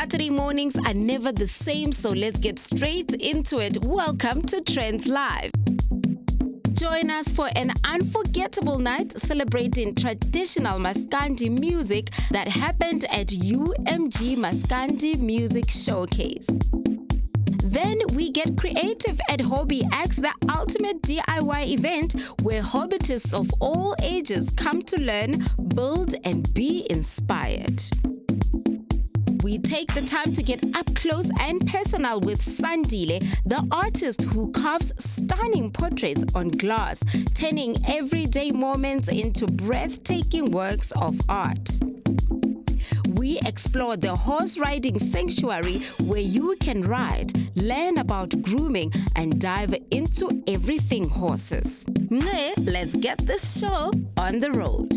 Saturday mornings are never the same, so let's get straight into it. Welcome to Trendz Live. Join us for an unforgettable night celebrating traditional Mascandi music that happened at UMG Mascandi Music Showcase. Then we get creative at HobbyX, the ultimate DIY event where hobbyists of all ages come to learn, build, and be inspired. We take the time to get up close and personal with Sandile, the artist who carves stunning portraits on glass, turning everyday moments into breathtaking works of art. We explore the horse riding sanctuary where you can ride, learn about grooming, and dive into everything horses. Let's get this show on the road.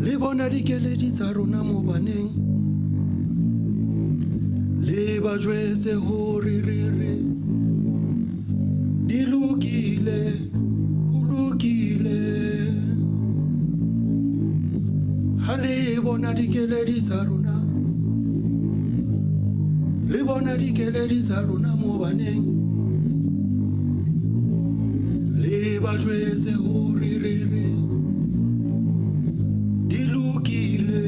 Le bona dikeledi tsa rona mo baneng le ba jwetse hore re di lokile ho lokile ha le bona dikeledi tsa rona mo baneng ba jwetse hore re di lokile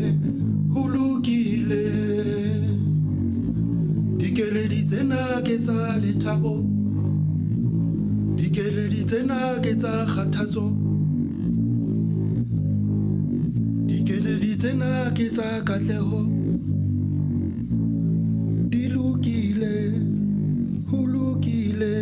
ho lokile dikeledi tsena ke tsa lethabo dikeledi tsena ke tsa kgathatso dikeledi tsena ke tsa katleho di lokile ho lokile.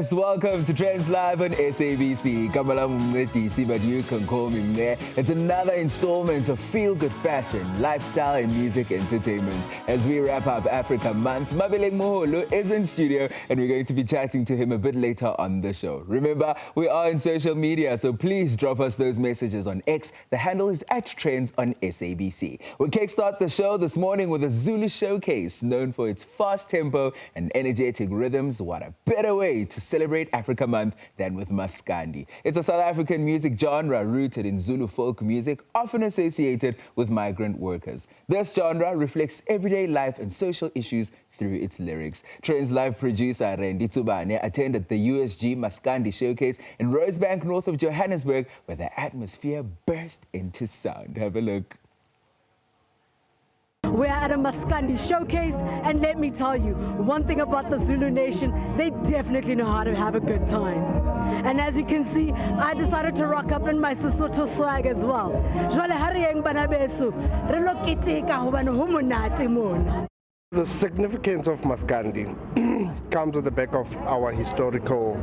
Yes, welcome to Trendz Live on SABC. But you can call me Mne. It's another installment of feel-good fashion, lifestyle and music entertainment. As we wrap up Africa Month, Mabeleng Moholo is in studio and we're going to be chatting to him a bit later on the show. Remember, we are on social media, so please drop us those messages on X. The handle is @Trendz on SABC. We'll kickstart the show this morning with a Zulu showcase known for its fast tempo and energetic rhythms. What a better way to celebrate Africa Month than with Maskandi. It's a South African music genre rooted in Zulu folk music, often associated with migrant workers. This genre reflects everyday life and social issues through its lyrics. Trendz Live producer Randy Tsubane attended the USG Maskandi showcase in Rosebank, north of Johannesburg, where the atmosphere burst into sound. Have a look. We're at a Maskandi showcase, and let me tell you, one thing about the Zulu nation, they definitely know how to have a good time. And as you can see, I decided to rock up in my Sesotho swag as well. The significance of Maskandi comes on the back of our historical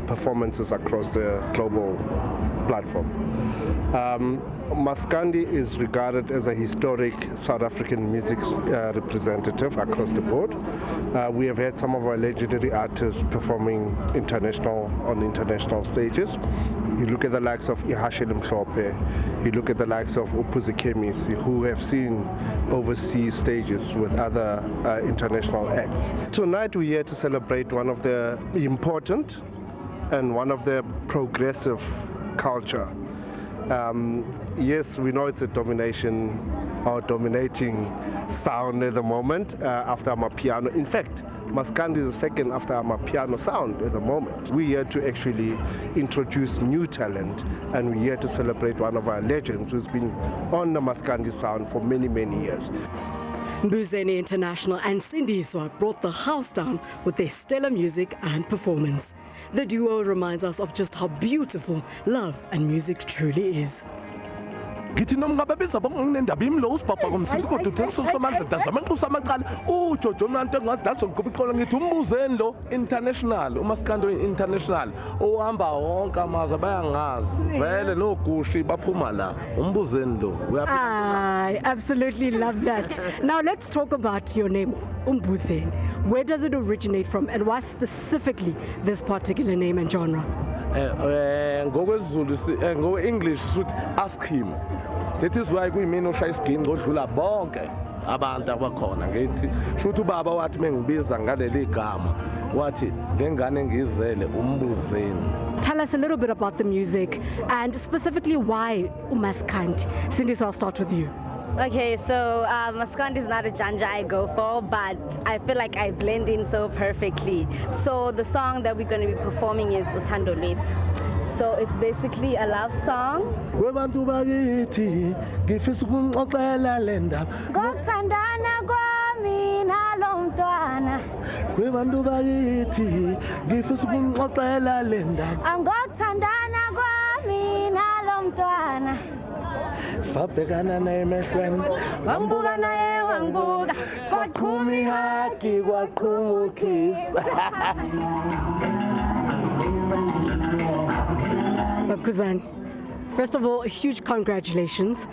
performances across the global platform. Maskandi is regarded as a historic South African music representative across the board. We have had some of our legendary artists performing on international stages. You look at the likes of Ihashile Mhlophe, you look at the likes of Uphuzi Khemisi, who have seen overseas stages with other international acts. Tonight we're here to celebrate one of the important and one of the progressive culture. Yes, we know it's a dominating sound at the moment after Amapiano. In fact, Maskandi is the second after Amapiano sound at the moment. We're here to actually introduce new talent, and we're here to celebrate one of our legends who's been on the Maskandi sound for many, many years. Mbuzeni International and Sindiswa brought the house down with their stellar music and performance. The duo reminds us of just how beautiful love and music truly is. Ngithi noma ngabebiza bonginendaba imlo usibhabha komsindi kodwa uthe sosamandla dazamanxusa amaqala uJojo nanto engadazwa ngokuqola ngithi umbuzeni lo international uMaskandi international ohamba wonke amaza bayangazi vele nogushi baphuma la umbuzeni lo. I absolutely love that. Now let's talk about your name, Umbuzeni. Where does it originate from, and why specifically this particular name and genre? English should ask him. That is why we may not try skin godlula bonke abantu abakhona ngithi shuthi ubaba wathi mengibiza ngaleli gama wathi ngengane ngizele umbuzeni. Tell us a little bit about the music and specifically why Maskandi. Cindy, so I'll start with you. Okay, so Maskandi is not a genre I go for, but I feel like I blend in so perfectly. So the song that we're going to be performing is Uthando Lwethu. So it's basically a love song. Kwebantu bakithi ngifisa ukunxoxela le ndaba. Ngokuthandana kwami nalo mntwana. Kwebantu bakithi ngifisa ukunxoxela le ndaba. Ngokuthandana kwami nalo mntwana. Sabhekana naye emehlweni wambuka naye wangibuka kwaqhuma ihaki kwaqhuma ukhisa. Kuzan, first of all, a huge congratulations.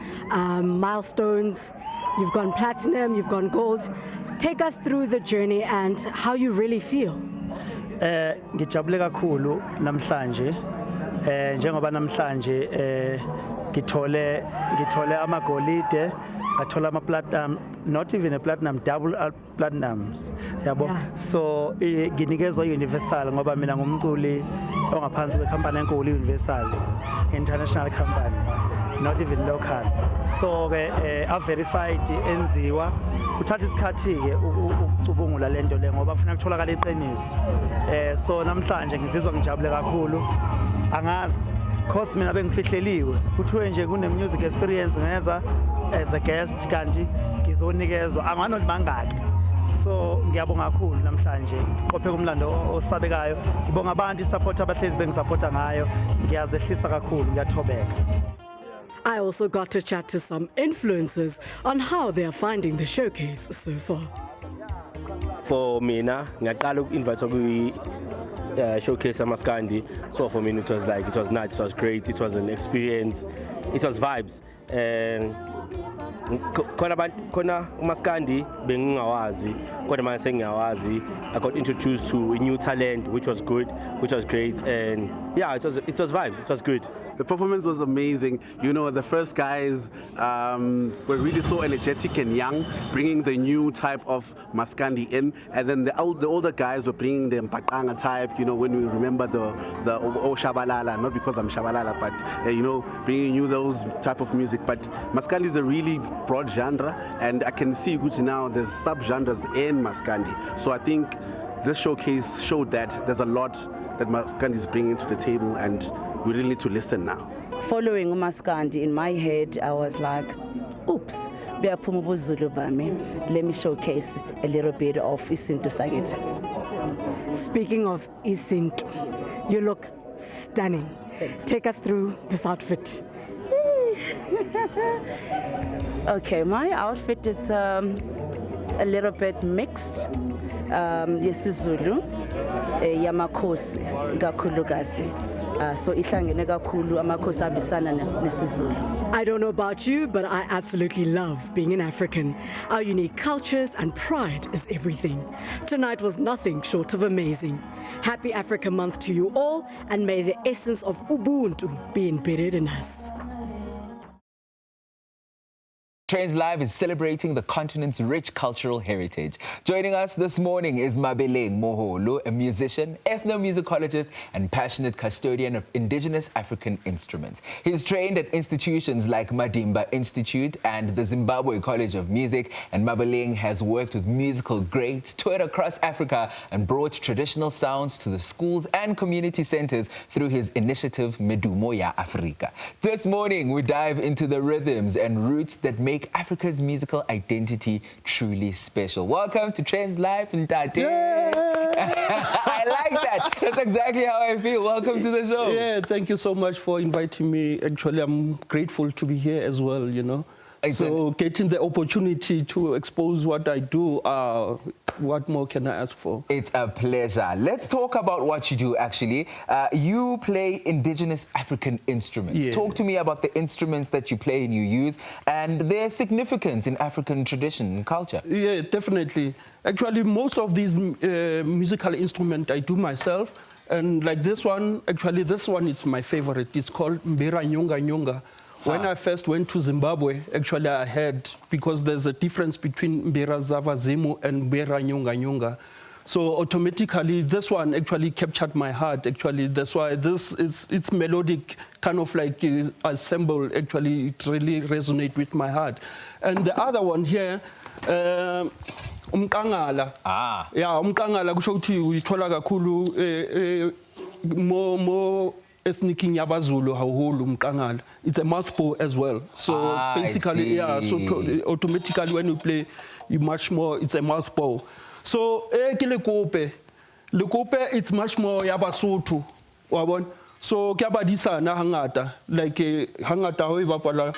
Milestones, you've gone platinum, you've gone gold. Take us through the journey and how you really feel. Ngijabule kakhulu namhlanje. Njengoba namhlanje ngithole amagolide, ngathola ama-platinum, not even a platinum, double platinums, yabo. Yes. So nginikezwa universal ngoba mina ngumculi ongaphansi kwekhampani enkulu Universal international company, not even local. So a verified enziwa kuthatha isikhathi ke ukucubungula lento le ngoba kufuna kutholakala iqiniso. So namhlanje ngizizwa ngijabule kakhulu. Angazi cause mina bengifihleliwe kuthiwe nje kune music experience ngeza as a guest kanti ngizonikezwa anganoti mangaki. So ngiyabonga kakhulu namhlanje qophe kumlando osabekayo. Ngibonga abantu support abahlezi bengisupporta ngayo. Ngiyazehlisa kakhulu, ngiyathobeka. I also got to chat to some influencers on how they are finding the showcase so far. for mina ngaqala uku-invite kwi showcase Mascandi. So for me it was like, it was nice, it was great, it was an experience, it was vibes. And khona Mascandi bengingawazi kodwa manje sengiyawazi. I got introduced to a new talent which was good, which was great, and yeah, it was vibes, it was good. The performance was amazing. You know, the first guys were really so energetic and young, bringing the new type of Maskandi in, and then the older guys were bringing the Mpaqanga type. You know, when we remember the Shabalala, not because I'm Shabalala, but you know, bringing you those type of music. But Maskandi is a really broad genre, and I can see which now there's sub-genres in Maskandi. So I think this showcase showed that there's a lot that Maskandi is bringing to the table, and we really need to listen now. Following Mascandi, in my head, I was like, oops, Zulu bami. Let me showcase a little bit of isintu sakit. Speaking of isintu, you look stunning. Take us through this outfit. Okay, my outfit is a little bit mixed. Zulu, Yamakosi, Gakulugasi. So ihlangene kakhulu amakhosi abisana nesiZulu. I don't know about you, but I absolutely love being an African. Our unique cultures and pride is everything. Tonight was nothing short of amazing. Happy Africa Month to you all, and may the essence of Ubuntu be embedded in us. Trendz Live is celebrating the continent's rich cultural heritage. Joining us this morning is Mabeleng Moholo, a musician, ethnomusicologist, and passionate custodian of indigenous African instruments. He's trained at institutions like Madimba Institute and the Zimbabwe College of Music, and Mabeleng has worked with musical greats, toured across Africa, and brought traditional sounds to the schools and community centers through his initiative Medumo ya Afrika. This morning, we dive into the rhythms and roots that make Africa's musical identity truly special. Welcome to Trendz Live, Ntate. I like that. That's exactly how I feel. Welcome to the show. Yeah, thank you so much for inviting me. Actually, I'm grateful to be here as well, you know. So getting the opportunity to expose what I do, what more can I ask for? It's a pleasure. Let's talk about what you do, actually. You play indigenous African instruments. Yeah. Talk to me about the instruments that you play and you use and their significance in African tradition and culture. Yeah, definitely. Actually, most of these musical instruments I do myself. And like this one, actually, this one is my favorite. It's called Mbera Nyonga Nyonga. When I first went to Zimbabwe, actually I had, because there's a difference between Mbera Zava Zimu and Mbera Nyonga Nyonga. So automatically, this one actually captured my heart. Actually, that's why it's melodic, kind of like ensemble. Actually, it really resonates with my heart. And the other one here, umkangala. Yeah, umkangala kusho ukuthi uyithola kakhulu mo ethnic Nyabazulu hahulu umkangala. It's a mouthful as well. So basically, yeah, so automatically when you play, you much more, it's a mouthful. So lekope, it's much more Yabasutu. So kyabadisa na hangata, like hangata hoiva pala.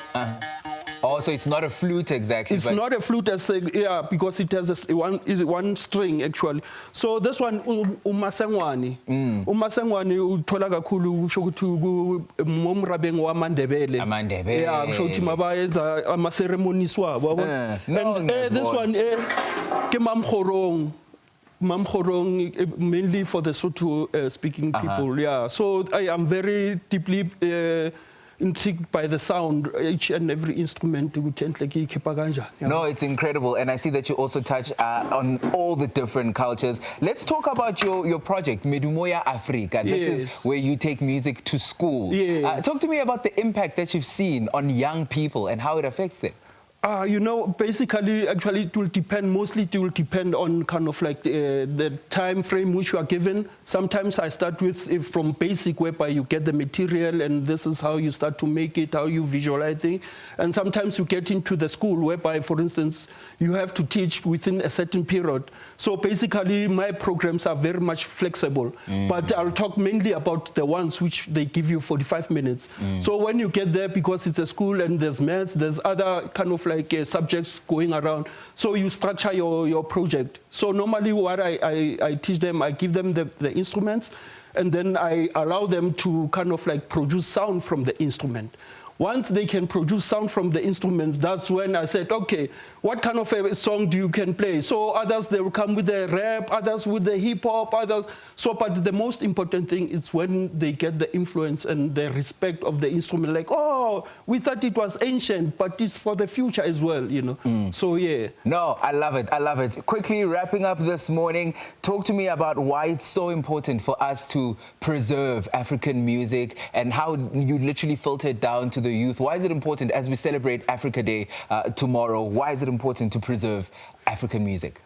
Oh, so it's not a flute exactly. It's not a flute, yeah, because it has one string actually. So this one, umasengwani. Umasengwani uthola kakhulu kusho ukuthi momrabeng wa Mandebele. Amandebele. Yeah, kusho ukuthi mabayenza ama ceremonies wabo. And this one ke mamkhorong. Mamkhorong mainly for the Sotho speaking people. Yeah. So I am very deeply intrigued by the sound, each and every instrument. No, it's incredible. And I see that you also touch on all the different cultures. Let's talk about your project, Medumo ya Afrika. This is where you take music to schools. Yes. Talk to me about the impact that you've seen on young people and how it affects them. You know, basically, actually, it will depend, mostly it will depend on kind of like the time frame which you are given. Sometimes I start with from basic, whereby you get the material and this is how you start to make it, how you visualize it. And sometimes you get into the school, whereby, for instance, you have to teach within a certain period. So basically, my programs are very much flexible. But I'll talk mainly about the ones which they give you 45 minutes. So when you get there, because it's a school and there's maths, there's other kind of like like subjects going around. So you structure your project. So normally what I teach them, I give them the instruments, and then I allow them to kind of like produce sound from the instrument. Once they can produce sound from the instruments, that's when I said, okay, what kind of a song do you can play? So others, they will come with the rap, others with the hip hop, others. So, but the most important thing is when they get the influence and the respect of the instrument, like, oh, we thought it was ancient, but it's for the future as well, you know? So, yeah. No, I love it. I love it. Quickly wrapping up this morning, talk to me about why it's so important for us to preserve African music and how you literally filter it down to the youth. Why is it important as we celebrate Africa Day tomorrow? Why is it important to preserve African music?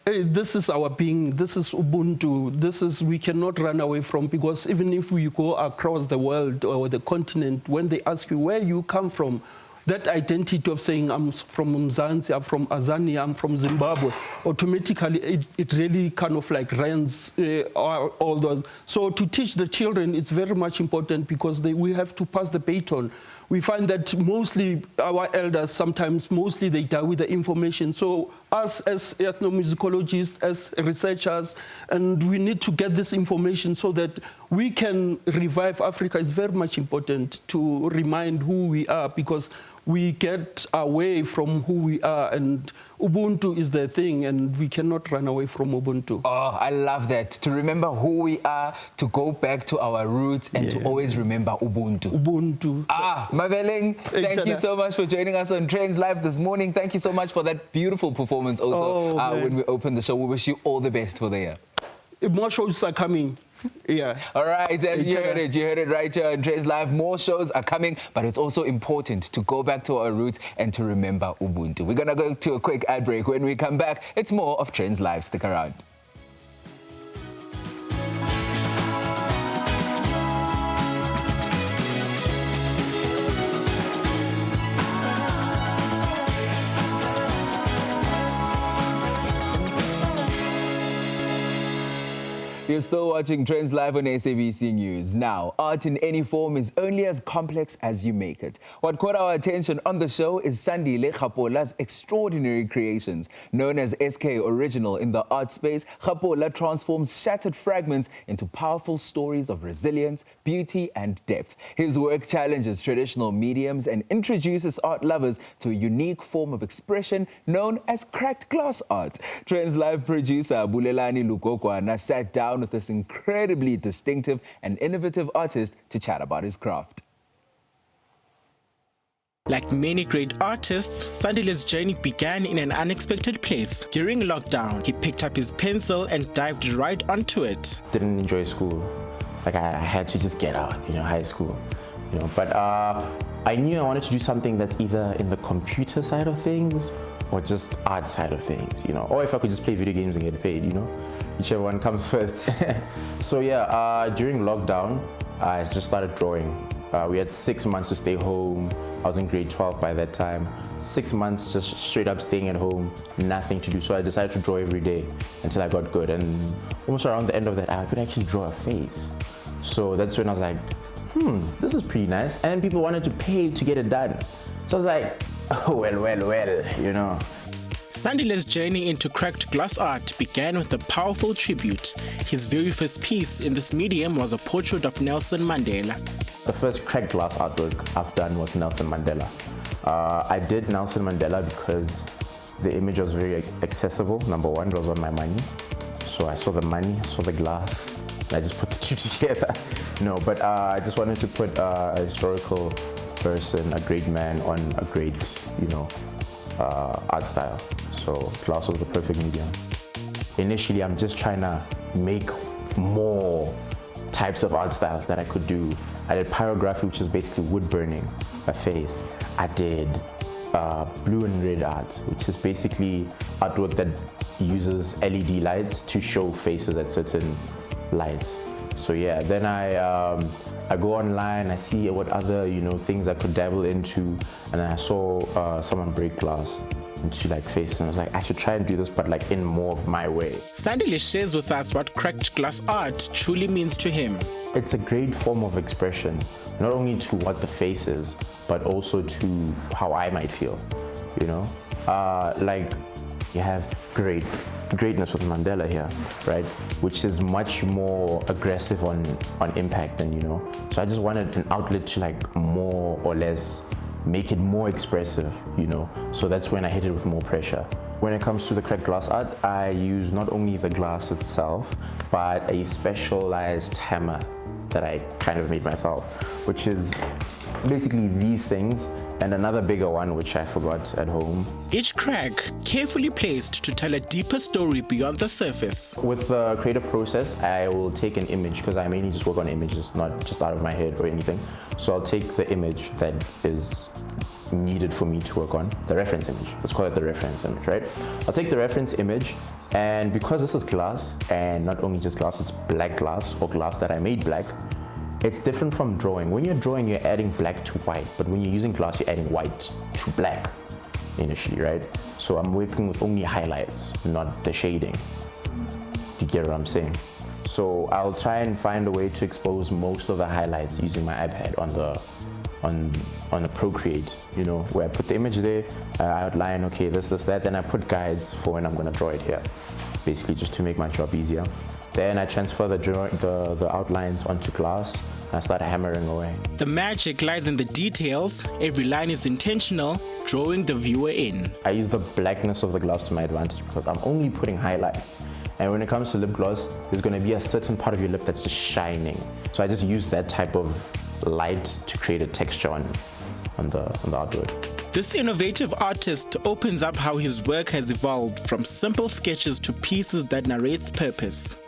This is our being. This is Ubuntu. This is, we cannot run away from, because even if we go across the world or the continent, when they ask you where you come from, that identity of saying I'm from Mzansi, I'm from Azania, I'm from Zimbabwe, automatically it really kind of like runs all those. So to teach the children, it's very much important, because we have to pass the baton. We find that mostly our elders, sometimes mostly they die with the information. So us as ethnomusicologists, as researchers, and we need to get this information so that we can revive Africa. It's very much important to remind who we are, because we get away from who we are, and Ubuntu is the thing, and we cannot run away from Ubuntu. Oh, I love that. To remember who we are, to go back to our roots, and to always remember Ubuntu. Ubuntu. Maveling, thank you so much for joining us on Trendz Live this morning. Thank you so much for that beautiful performance also when we opened the show. We wish you all the best for the year. More shows are coming. Yeah. All right, as you heard it right here on Trendz Live. More shows are coming, but it's also important to go back to our roots and to remember Ubuntu. We're going to go to a quick ad break. When we come back, it's more of Trendz Live. Stick around. You're still watching Trendz Live on SABC News. Now, art in any form is only as complex as you make it. What caught our attention on the show is Sandile Khapola's extraordinary creations. Known as SK Original in the art space, Khapola transforms shattered fragments into powerful stories of resilience, beauty, and depth. His work challenges traditional mediums and introduces art lovers to a unique form of expression known as cracked glass art. Trendz Live producer Bulelani Lugogwana sat down with this incredibly distinctive and innovative artist to chat about his craft. Like many great artists, Sandile's journey began in an unexpected place. During lockdown, he picked up his pencil and dived right onto it. Didn't enjoy school. Like I had to just get out, high school, But I knew I wanted to do something that's either in the computer side of things or just art side of things, Or if I could just play video games and get paid, Whichever one comes first. So yeah, during lockdown, I just started drawing. We had 6 months to stay home. I was in grade 12 by that time. 6 months just straight up staying at home, nothing to do. So I decided to draw every day until I got good. And almost around the end of that, I could actually draw a face. So that's when I was like, this is pretty nice. And people wanted to pay to get it done. So I was like, oh, well, Sandile's journey into cracked glass art began with a powerful tribute. His very first piece in this medium was a portrait of Nelson Mandela. The first cracked glass artwork I've done was Nelson Mandela. I did Nelson Mandela because the image was very accessible. Number one, it was on my money. So I saw the money, I saw the glass, and I just put the two together. But I just wanted to put a historical person, a great man on a great, art style. So glass was the perfect medium. Initially, I'm just trying to make more types of art styles that I could do. I did pyrography, which is basically wood burning a face. I did blue and red art, which is basically artwork that uses LED lights to show faces at certain lights. So yeah, then I go online, I see what other things I could dabble into, and then I saw someone break glass into faces, and I was like, I should try and do this, but in more of my way. Sandile shares with us what cracked glass art truly means to him. It's a great form of expression, not only to what the face is, but also to how I might feel. you know. Like you have greatness with Mandela here, right? Which is much more aggressive on impact than, you know. So I just wanted an outlet to like more or less make it more expressive, you know. So that's when I hit it with more pressure. When it comes to the cracked glass art, I use not only the glass itself, but a specialized hammer that I kind of made myself, which is basically these things and another bigger one which I forgot at home. Each crack carefully placed to tell a deeper story beyond the surface. With the creative process, I will take an image, because I mainly just work on images, not just out of my head or anything. So I'll take the image that is needed for me to work on, the reference image. Let's call it the reference image, right? I'll take the reference image, and because this is glass, and not only just glass, it's black glass, or glass that I made black, it's different from drawing. When you're drawing, you're adding black to white, but when you're using glass, you're adding white to black initially, right? So I'm working with only highlights, not the shading. You get what I'm saying? So I'll try and find a way to expose most of the highlights using my iPad on the Procreate, you know, where I put the image there, I outline, okay, this, that, then I put guides for when I'm gonna draw it here, basically just to make my job easier. Then I transfer the outlines onto glass, and I start hammering away. The magic lies in the details. Every line is intentional, drawing the viewer in. I use the blackness of the glass to my advantage because I'm only putting highlights. And when it comes to lip gloss, there's gonna be a certain part of your lip that's just shining. So I just use that type of light to create a texture on the artwork. This innovative artist opens up how his work has evolved from simple sketches to pieces that narrates purpose.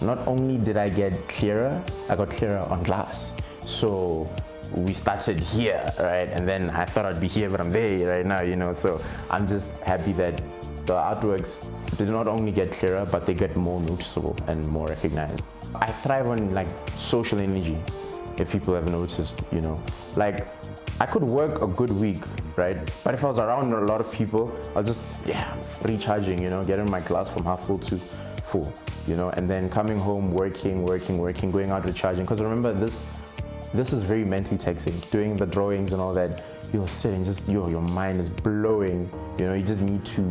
Not only did I get clearer, I got clearer on glass. So we started here, right? And then I thought I'd be here, but I'm there right now, you know? So I'm just happy that the artworks did not only get clearer, but they get more noticeable and more recognized. I thrive on like social energy, if people have noticed, you know? Like, I could work a good week, right? But if I was around a lot of people, I'll just, recharging, you know, getting my glass from half full to full, you know, and then coming home, working, going out recharging. Because remember, this is very mentally taxing. Doing the drawings and all that, you'll sit and just, your mind is blowing, you know, you just need to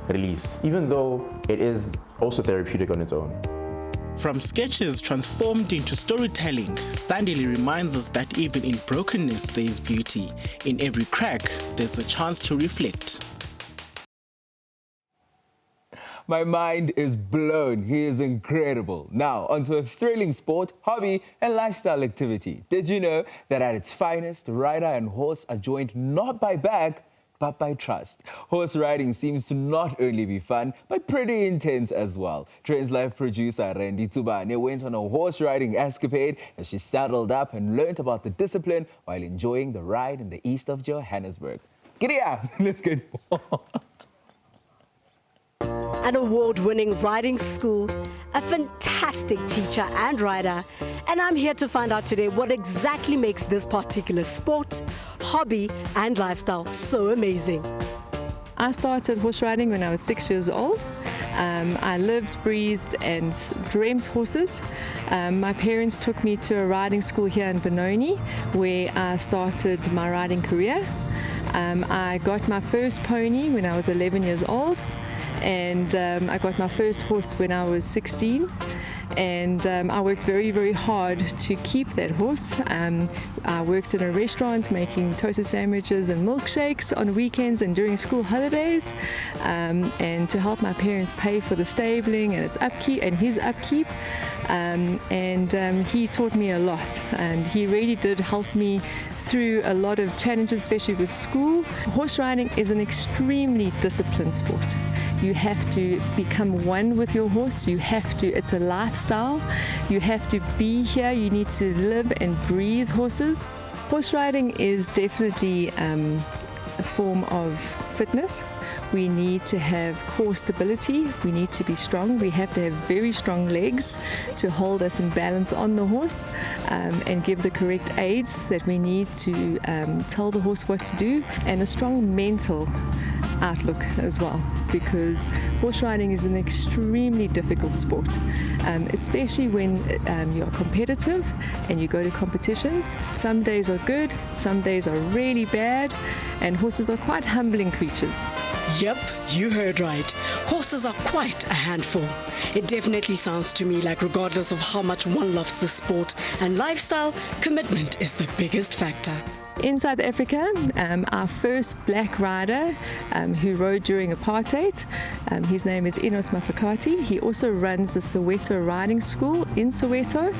release, even though it is also therapeutic on its own. From sketches transformed into storytelling, Sandile reminds us that even in brokenness there is beauty. In every crack, there's a chance to reflect. My mind is blown. He is incredible. Now, onto a thrilling sport, hobby, and lifestyle activity. Did you know that at its finest, rider and horse are joined not by back, but by trust? Horse riding seems to not only be fun, but pretty intense as well. Trendz live producer Randy Tubane went on a horse riding escapade as she saddled up and learned about the discipline while enjoying the ride in the east of Johannesburg. Giddy up! Let's get An award-winning riding school, a fantastic teacher and rider, and I'm here to find out today what exactly makes this particular sport, hobby and lifestyle so amazing. I started horse riding when I was 6 years old. I lived, breathed and dreamt horses. My parents took me to a riding school here in Benoni where I started my riding career. I got my first pony when I was 11 years old. And I got my first horse when I was 16, and I worked very, very hard to keep that horse. I worked in a restaurant making toasted sandwiches and milkshakes on weekends and during school holidays, and to help my parents pay for the stabling and its upkeep and his upkeep. He taught me a lot, and he really did help me through a lot of challenges, especially with school. Horse riding is an extremely disciplined sport. You have to become one with your horse. It's a lifestyle. You have to be here. You need to live and breathe horses. Horse riding is definitely a form of fitness. We need to have core stability. We need to be strong. We have to have very strong legs to hold us in balance on the horse and give the correct aids that we need to tell the horse what to do, and a strong mental outlook as well, because horse riding is an extremely difficult sport, especially when you're competitive and you go to competitions. Some days are good, some days are really bad, and horses are quite humbling creatures. Yep, you heard right. Horses are quite a handful. It definitely sounds to me like regardless of how much one loves the sport and lifestyle, commitment is the biggest factor. In South Africa, our first black rider who rode during apartheid, his name is Enos Mafakati. He also runs the Soweto Riding School in Soweto,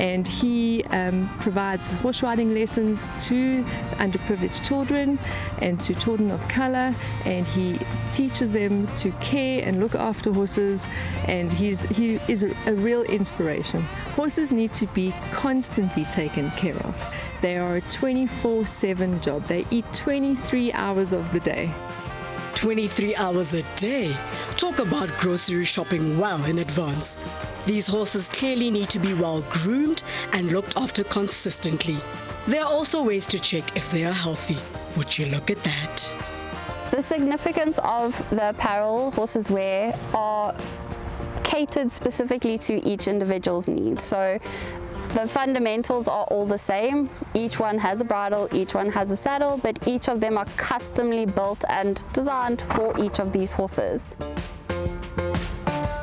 and he provides horse riding lessons to underprivileged children and to children of color, and he teaches them to care and look after horses, and he is a real inspiration. Horses need to be constantly taken care of. They are a 24/7 job. They eat 23 hours of the day. 23 hours a day? Talk about grocery shopping well in advance. These horses clearly need to be well groomed and looked after consistently. There are also ways to check if they are healthy. Would you look at that? The significance of the apparel horses wear are catered specifically to each individual's needs. So the fundamentals are all the same. Each one has a bridle, each one has a saddle, but each of them are customly built and designed for each of these horses.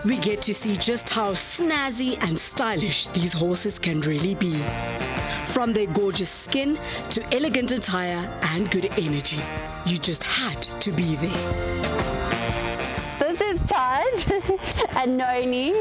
We get to see just how snazzy and stylish these horses can really be. From their gorgeous skin to elegant attire and good energy. You just had to be there. This is Taj and Noni.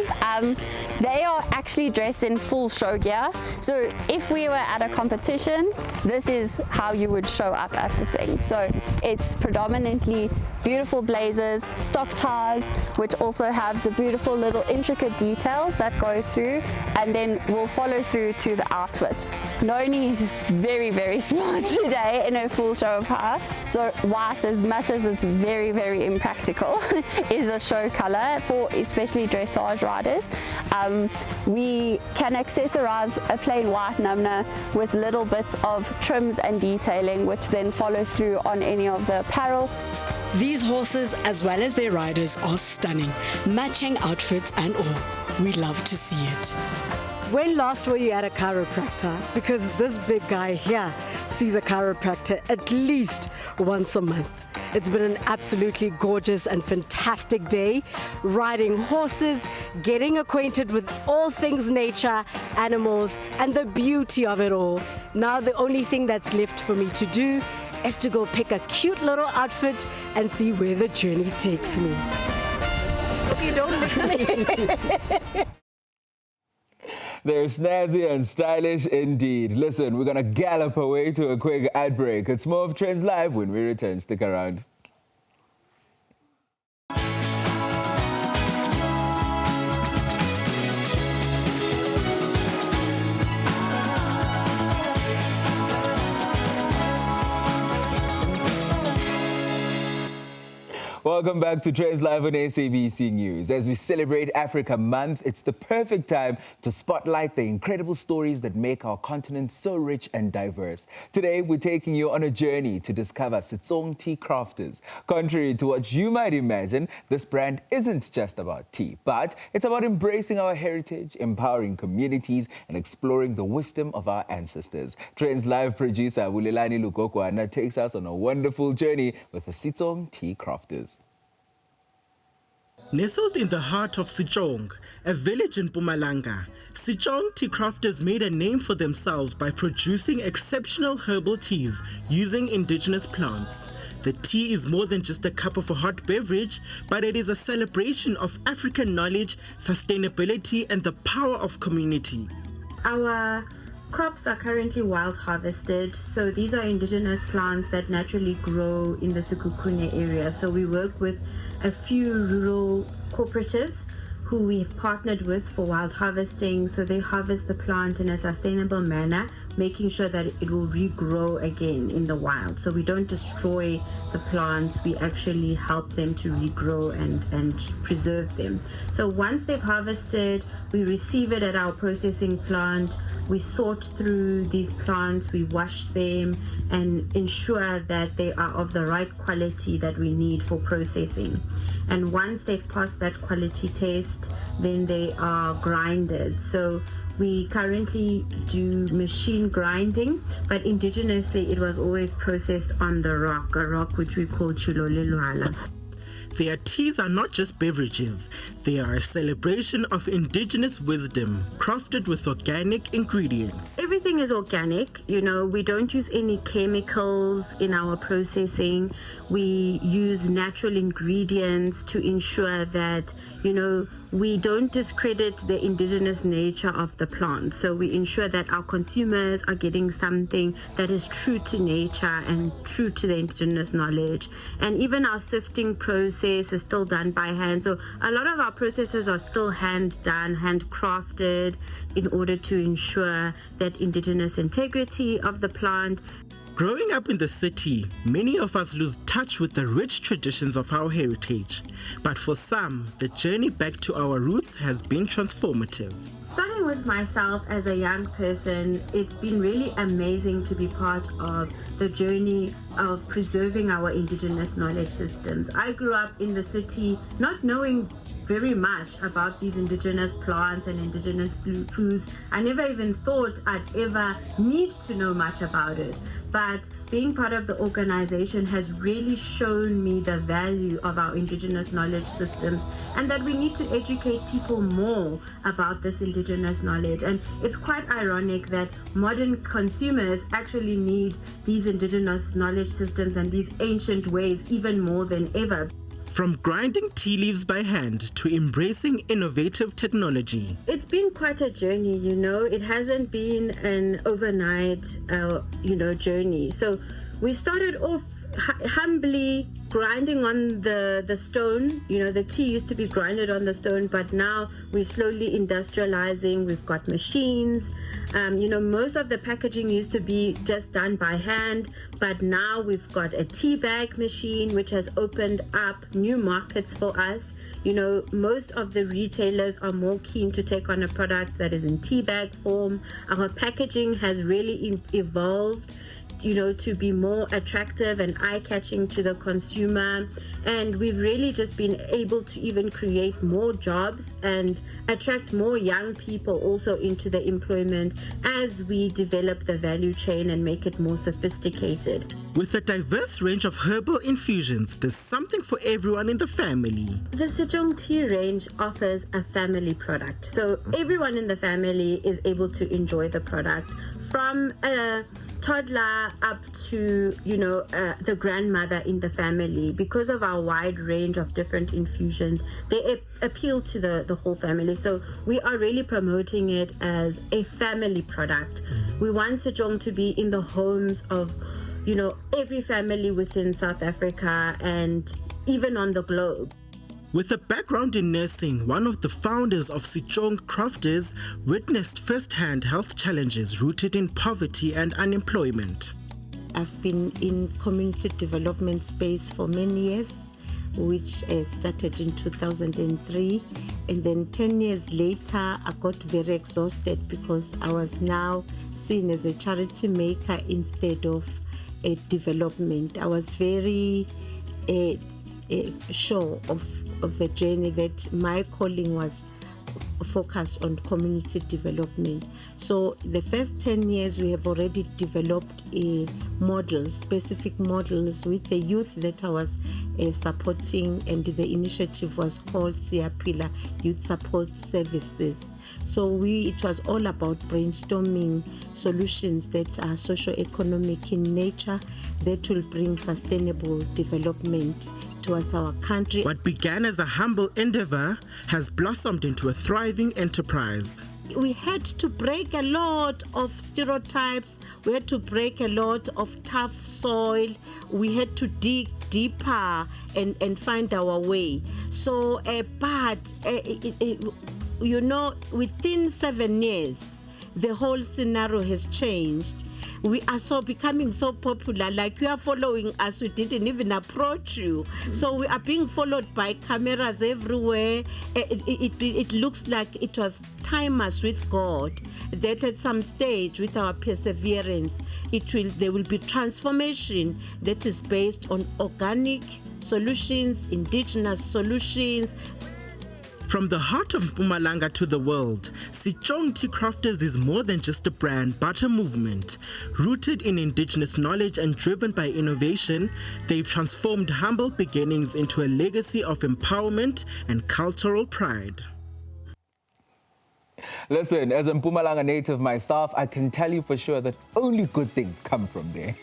They are actually dressed in full show gear. So if we were at a competition, this is how you would show up at the thing. So it's predominantly beautiful blazers, stock ties, which also have the beautiful little intricate details that go through, and then we'll follow through to the outfit. Noni is very, very smart today in her full show attire. So white, as much as it's very, very impractical, is a show color for especially dressage riders. We can accessorize a plain white numna with little bits of trims and detailing, which then follow through on any of the apparel. These horses, as well as their riders, are stunning, matching outfits and all. We love to see it. When last were you at a chiropractor? Because this big guy here sees a chiropractor at least once a month. It's been an absolutely gorgeous and fantastic day, riding horses, getting acquainted with all things nature, animals, and the beauty of it all. Now the only thing that's left for me to do is to go pick a cute little outfit and see where the journey takes me. Okay, don't look at me. They're snazzy and stylish indeed. Listen, we're going to gallop away to a quick ad break. It's more of Trendz Live when we return. Stick around. Welcome back to Trendz Live on SABC News. As we celebrate Africa Month, it's the perfect time to spotlight the incredible stories that make our continent so rich and diverse. Today, we're taking you on a journey to discover Setsong Tea Crafters. Contrary to what you might imagine, this brand isn't just about tea, but it's about embracing our heritage, empowering communities, and exploring the wisdom of our ancestors. Trendz Live producer Bulelani Lugokwana takes us on a wonderful journey with the Setsong Tea Crafters. Nestled in the heart of Setsong, a village in Mpumalanga, Setsong Tea Crafters made a name for themselves by producing exceptional herbal teas using indigenous plants. The tea is more than just a cup of a hot beverage, but it is a celebration of African knowledge, sustainability, and the power of community. Our crops are currently wild harvested, so these are indigenous plants that naturally grow in the Sekhukhune area. So we work with a few rural cooperatives who we've partnered with for wild harvesting, so they harvest the plant in a sustainable manner making sure that it will regrow again in the wild. So we don't destroy the plants, we actually help them to regrow and preserve them. So once they've harvested, we receive it at our processing plant, we sort through these plants, we wash them and ensure that they are of the right quality that we need for processing. And once they've passed that quality test, then they are grinded. So we currently do machine grinding, but indigenously it was always processed on the rock, a rock which we call chilolelwala. Their teas are not just beverages, they are a celebration of indigenous wisdom, crafted with organic ingredients. Everything is organic, you know, we don't use any chemicals in our processing. We use natural ingredients to ensure that, you know, we don't discredit the indigenous nature of the plant. So we ensure that our consumers are getting something that is true to nature and true to the indigenous knowledge. And even our sifting process is still done by hand. So a lot of our processes are still hand done, handcrafted, in order to ensure that indigenous integrity of the plant. Growing up in the city, many of us lose touch with the rich traditions of our heritage. But for some, the journey back to our roots has been transformative. Starting with myself as a young person, it's been really amazing to be part of the journey of preserving our indigenous knowledge systems. I grew up in the city not knowing very much about these indigenous plants and indigenous foods. I never even thought I'd ever need to know much about it. But being part of the organization has really shown me the value of our indigenous knowledge systems and that we need to educate people more about this indigenous knowledge. And it's quite ironic that modern consumers actually need these indigenous knowledge systems and these ancient ways even more than ever. From grinding tea leaves by hand to embracing innovative technology. It's been quite a journey, you know. It hasn't been an overnight, journey. So we started off humbly grinding on the stone. You know, the tea used to be grinded on the stone, but now we're slowly industrializing. We've got machines. Most of the packaging used to be just done by hand, but now we've got a tea bag machine, which has opened up new markets for us. You know, most of the retailers are more keen to take on a product that is in tea bag form. Our packaging has really evolved, you know, to be more attractive and eye-catching to the consumer. And we've really just been able to even create more jobs and attract more young people also into the employment as we develop the value chain and make it more sophisticated. With a diverse range of herbal infusions, there's something for everyone in the family. The Setsong tea range offers a family product. So everyone in the family is able to enjoy the product, from a toddler up to, the grandmother in the family. Because of our wide range of different infusions, they appeal to the whole family. So we are really promoting it as a family product. We want Setsong to be in the homes of, every family within South Africa and even on the globe. With a background in nursing, one of the founders of Setsong Crafters witnessed firsthand health challenges rooted in poverty and unemployment. I've been in community development space for many years, which started in 2003. And then 10 years later, I got very exhausted because I was now seen as a charity maker instead of a development. I was very sure of the journey that my calling was focused on community development. So the first 10 years we have already developed specific models with the youth that I was supporting, and the initiative was called Siapila Youth Support Services. So it was all about brainstorming solutions that are socio-economic in nature that will bring sustainable development towards our country. What began as a humble endeavor has blossomed into a thriving enterprise. We had to break a lot of stereotypes. We had to break a lot of tough soil. We had to dig deeper and find our way. So, within 7 years, the whole scenario has changed. We are so becoming so popular, like you are following us, we didn't even approach you. So we are being followed by cameras everywhere. It looks like it was time us with God, that at some stage with our perseverance, there will be transformation that is based on organic solutions, indigenous solutions. From the heart of Mpumalanga to the world, Setsong Tea Crafters is more than just a brand, but a movement. Rooted in indigenous knowledge and driven by innovation, they've transformed humble beginnings into a legacy of empowerment and cultural pride. Listen, as a Mpumalanga native myself, I can tell you for sure that only good things come from there.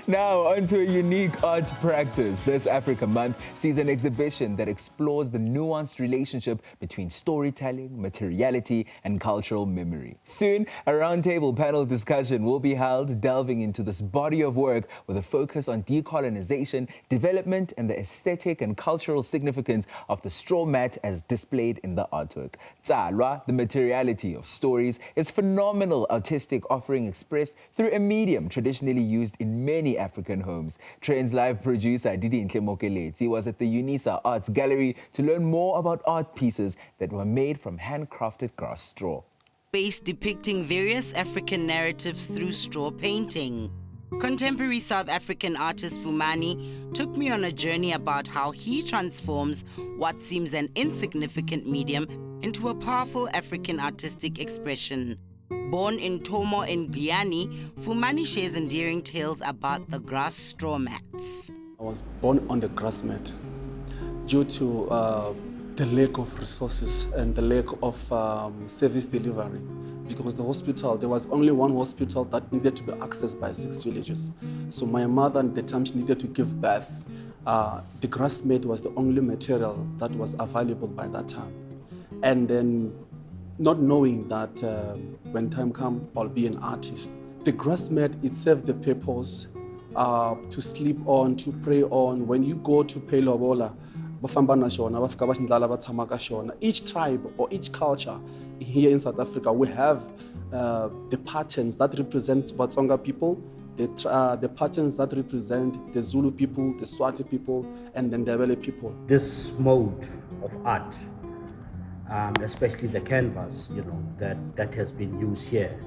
Now, onto a unique art practice. This Africa Month sees an exhibition that explores the nuanced relationship between storytelling, materiality, and cultural memory. Soon, a roundtable panel discussion will be held delving into this body of work with a focus on decolonization, development, and the aesthetic and cultural significance of the straw mat as displayed in the artwork. Tsalwa, the materiality of stories, is phenomenal artistic offering expressed through a medium traditionally used in many African homes. Trendz live producer Didi Ntlemokeleti was at the UNISA Arts Gallery to learn more about art pieces that were made from handcrafted grass straw. Space depicting various African narratives through straw painting. Contemporary South African artist Fumani took me on a journey about how he transforms what seems an insignificant medium into a powerful African artistic expression. Born in Tomo in Guyana, Fumani shares endearing tales about the grass straw mats. I was born on the grass mat due to the lack of resources and the lack of service delivery. Because the hospital, there was only one hospital that needed to be accessed by 6 villages. So my mother, at the time she needed to give birth, the grass mat was the only material that was available by that time. And then not knowing that when time comes, I'll be an artist. The grass mat, it served the purpose to sleep on, to pray on. When you go to Pelobola, each tribe or each culture here in South Africa, we have the patterns that represent Batsonga people, the patterns that represent the Zulu people, the Swati people, and the Ndebele people. This mode of art, especially the canvas, that has been used here,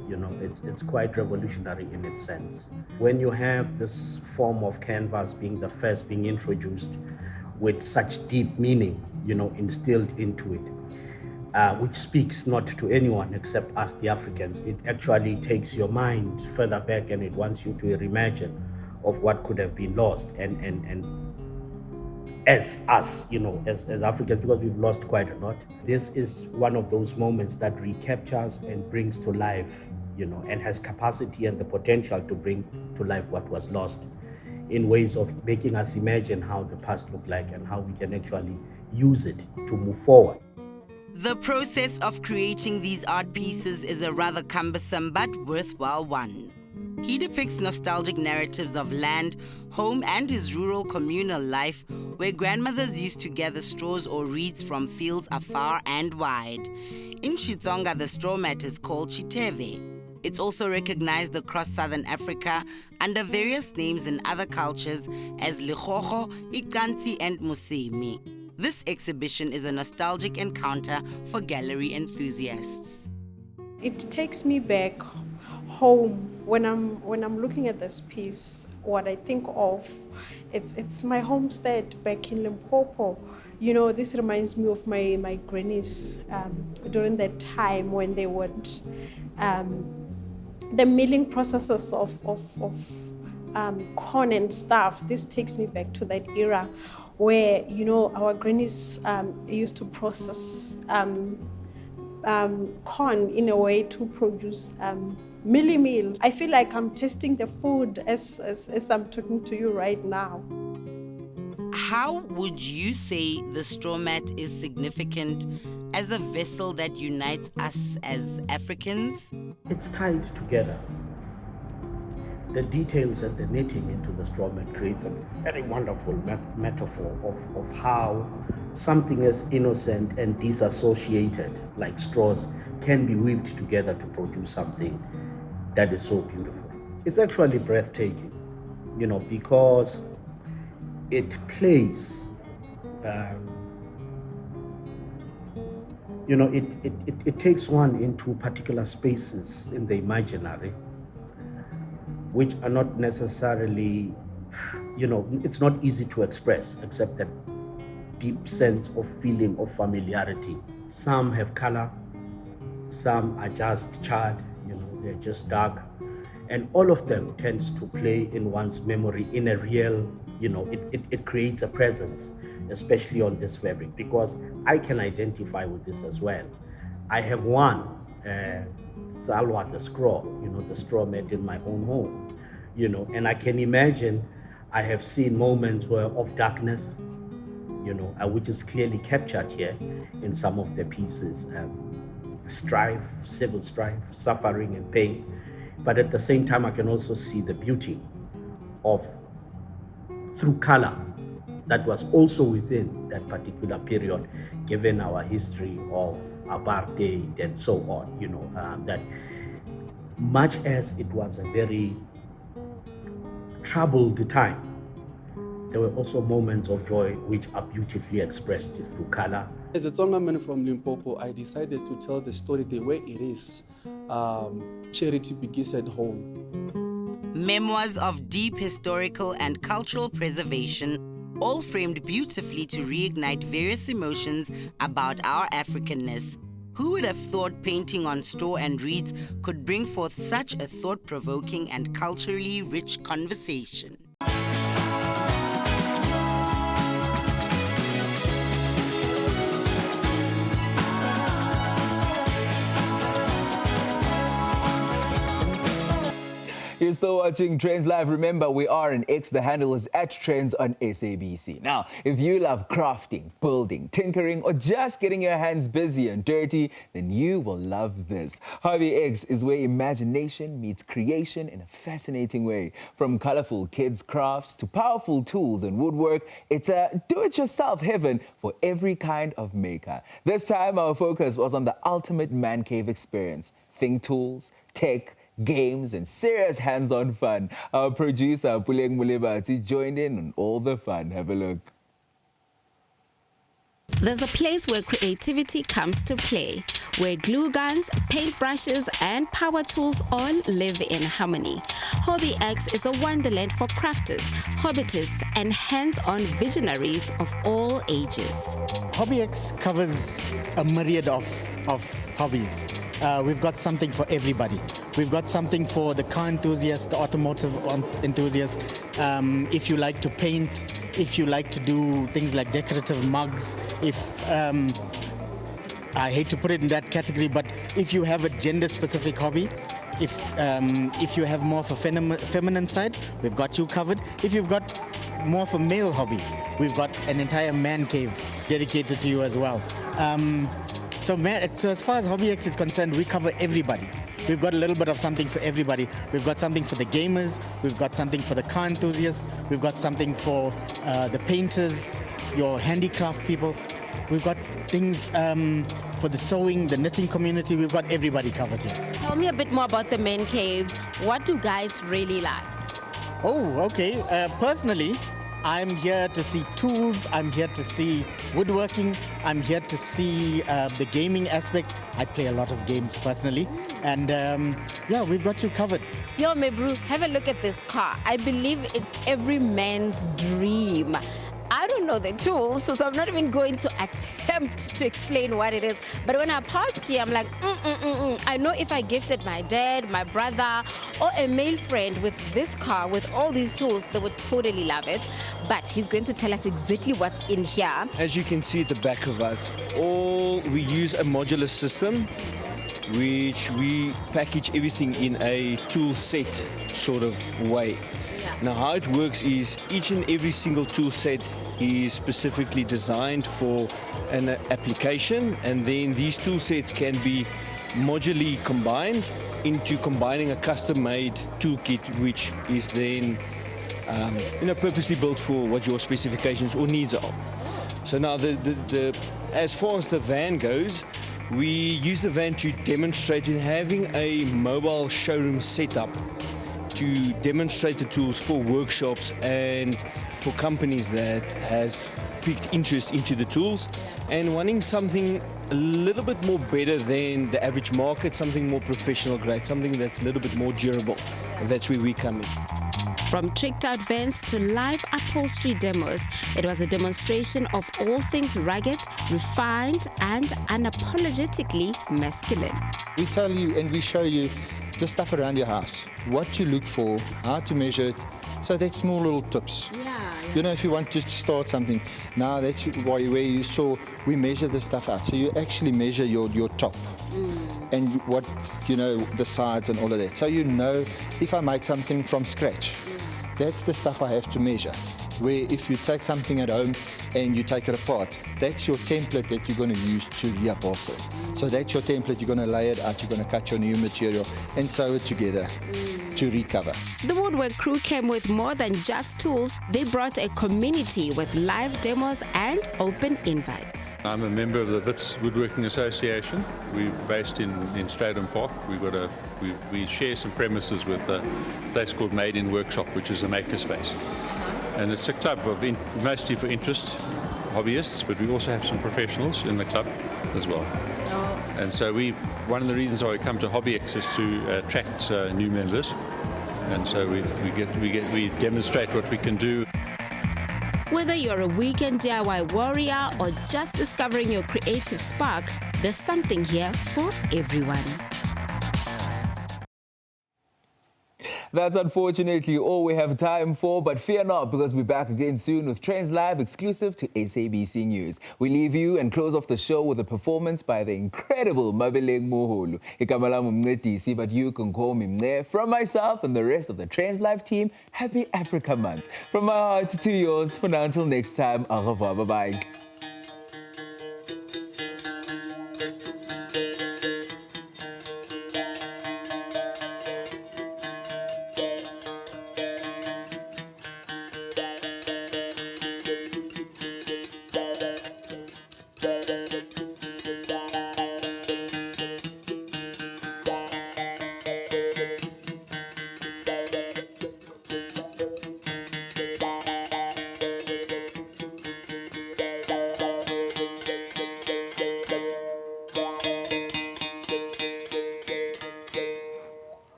it's quite revolutionary in its sense. When you have this form of canvas being the first being introduced with such deep meaning, instilled into it, which speaks not to anyone except us, the Africans, it actually takes your mind further back and it wants you to reimagine of what could have been lost. And as us, as Africans, because we've lost quite a lot, this is one of those moments that recaptures and brings to life, and has capacity and the potential to bring to life what was lost, in ways of making us imagine how the past looked like and how we can actually use it to move forward. The process of creating these art pieces is a rather cumbersome but worthwhile one. He depicts nostalgic narratives of land, home, and his rural communal life, where grandmothers used to gather straws or reeds from fields afar and wide. In Xitsonga, the straw mat is called chiteve. It's also recognized across Southern Africa under various names in other cultures as Lekgokgo, Ikansi, and Musemi. This exhibition is a nostalgic encounter for gallery enthusiasts. It takes me back home. When I'm looking at this piece, what I think of, it's my homestead back in Limpopo. This reminds me of my grannies during that time when they would the milling processes of corn and stuff. This takes me back to that era where, our grannies used to process corn in a way to produce millie meal. I feel like I'm tasting the food as I'm talking to you right now. How would you say the straw mat is significant as a vessel that unites us as Africans? It's tied together. The details and the knitting into the straw mat creates a very wonderful metaphor of how something as innocent and disassociated, like straws, can be weaved together to produce something that is so beautiful. It's actually breathtaking, you know, because it plays, you know, it takes one into particular spaces in the imaginary, which are not necessarily, you know, it's not easy to express except that deep sense of feeling of familiarity. Some have color, some are just charred, you know, they're just dark. And all of them tends to play in one's memory in a real, you know, it creates a presence, especially on this fabric, because I can identify with this as well. I have one, Salwa, the straw, you know, the straw made in my own home, you know, and I can imagine I have seen moments of darkness, you know, which is clearly captured here in some of the pieces, strife, civil strife, suffering and pain. But at the same time, I can also see the beauty of, through color, that was also within that particular period, given our history of apartheid and so on, you know, that much as it was a very troubled time, there were also moments of joy which are beautifully expressed through color. As a Tsonga man from Limpopo, I decided to tell the story the way it is. Charity begins at home. Memoirs of deep historical and cultural preservation, all framed beautifully to reignite various emotions about our Africanness. Who would have thought painting on straw and reeds could bring forth such a thought-provoking and culturally rich conversation? You're still watching Trendz Live. Remember, we are on X. The handle is @Trendz on SABC. Now, if you love crafting, building, tinkering, or just getting your hands busy and dirty, then you will love this. Hobby X is where imagination meets creation in a fascinating way. From colorful kids' crafts to powerful tools and woodwork, it's a do-it-yourself heaven for every kind of maker. This time, our focus was on the ultimate man cave experience. Think tools, tech, games, and serious hands-on fun. Our producer, Puleng Mulebati, joined in on all the fun. Have a look. There's a place where creativity comes to play, where glue guns, paintbrushes, and power tools all live in harmony. Hobby X is a wonderland for crafters, hobbyists, and hands-on visionaries of all ages. Hobby X covers a myriad of hobbies. We've got something for everybody. We've got something for the car enthusiast, the automotive enthusiast. If you like to paint, if you like to do things like decorative mugs, if I hate to put it in that category, but if you have a gender-specific hobby, if you have more of a feminine side, we've got you covered. If you've got more of a male hobby, we've got an entire man cave dedicated to you as well. So as far as Hobby X is concerned, we cover everybody. We've got a little bit of something for everybody. We've got something for the gamers. We've got something for the car enthusiasts. We've got something for the painters, your handicraft people. We've got things for the sewing, the knitting community. We've got everybody covered here. Tell me a bit more about the man cave. What do guys really like? Oh, okay. Personally, I'm here to see tools, I'm here to see woodworking, I'm here to see the gaming aspect. I play a lot of games personally, and yeah, we've got you covered. Yo, Mebru, have a look at this car. I believe it's every man's dream. I don't know the tools, so I'm not even going to attempt to explain what it is. But when I passed here, I'm like, I know if I gifted my dad, my brother, or a male friend with this car, with all these tools, they would totally love it. But he's going to tell us exactly what's in here. As you can see at the back of us, we use a modular system, which we package everything in a tool set sort of way. Now, how it works is each and every single tool set is specifically designed for an application, and then these tool sets can be modularly combined into combining a custom-made toolkit, which is then purposely built for what your specifications or needs are. So now, as far as the van goes, we use the van to demonstrate in having a mobile showroom setup to demonstrate the tools for workshops and for companies that has piqued interest into the tools and wanting something a little bit more better than the average market, something more professional grade, something that's a little bit more durable. That's where we come in. From tricked out vans to live upholstery demos, it was a demonstration of all things rugged, refined, and unapologetically masculine. We tell you and we show you the stuff around your house, what to look for, how to measure it. So that's small little tips. You know, if you want to start something, now that's where you saw we measure the stuff out. So you actually measure your top and what, you know, the sides and all of that. So you know, if I make something from scratch, that's the stuff I have to measure. Where if you take something at home and you take it apart, that's your template that you're going to use to reupholster it. So that's your template, you're going to lay it out, you're going to cut your new material and sew it together to recover. The woodwork crew came with more than just tools. They brought a community with live demos and open invites. I'm a member of the Wits Woodworking Association. We're based in Stratham Park. We share some premises with a place called Made in Workshop, which is a makerspace. And it's a club of mostly for interest hobbyists, but we also have some professionals in the club as well. And so one of the reasons why we come to HobbyX is to attract new members. And so we demonstrate what we can do. Whether you're a weekend DIY warrior or just discovering your creative spark, there's something here for everyone. That's unfortunately all we have time for, but fear not, because we're back again soon with Trendz Live exclusive to SABC News. We leave you and close off the show with a performance by the incredible Mabeleng Moholu. Igama lami Mncedisi, but you can call me Mne. From myself and the rest of the Trendz Live team, happy Africa Month. From my heart to yours. For now, until next time, au revoir, bye-bye.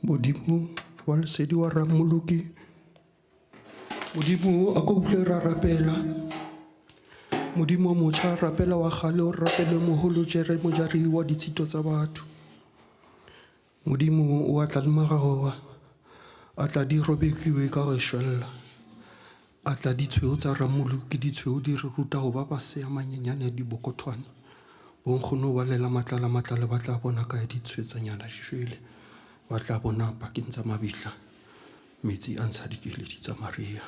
Modimo wa lesedi wa Ramoloki, Modimo a ko utlwe ra rapela, Modimo motjha rapela wa kgale o rapele moholo jere mojari wa ditshito tsa batho. Modimo o atla le magagoa, a tla di robekiwe ka go shwella, a tla ditshweu tsa Ramoloki ditshweu di re ruta go ba basea manyenyane a dibokotwana, bonkgono ba lela matlala ba tla bona ka ditshwetsanyana di shwele. Ba tla bona pakeng tsa mabitla metsi a ntsha dikeledi tsa Maria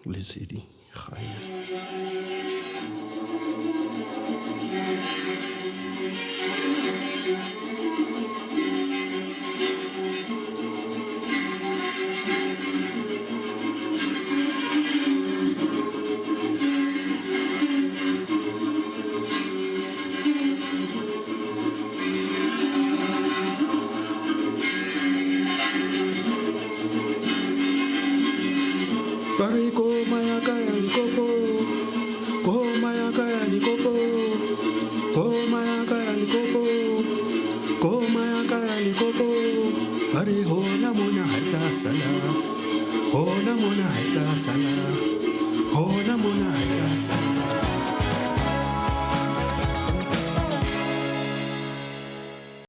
lesedi gae. Pare koma ya kaya likopo, koma ya kaya likopo, koma ya kaya likopo, koma ya kaya likopo. Pare hona mona haita sala, hona mona haita sala, hona mona haita sala.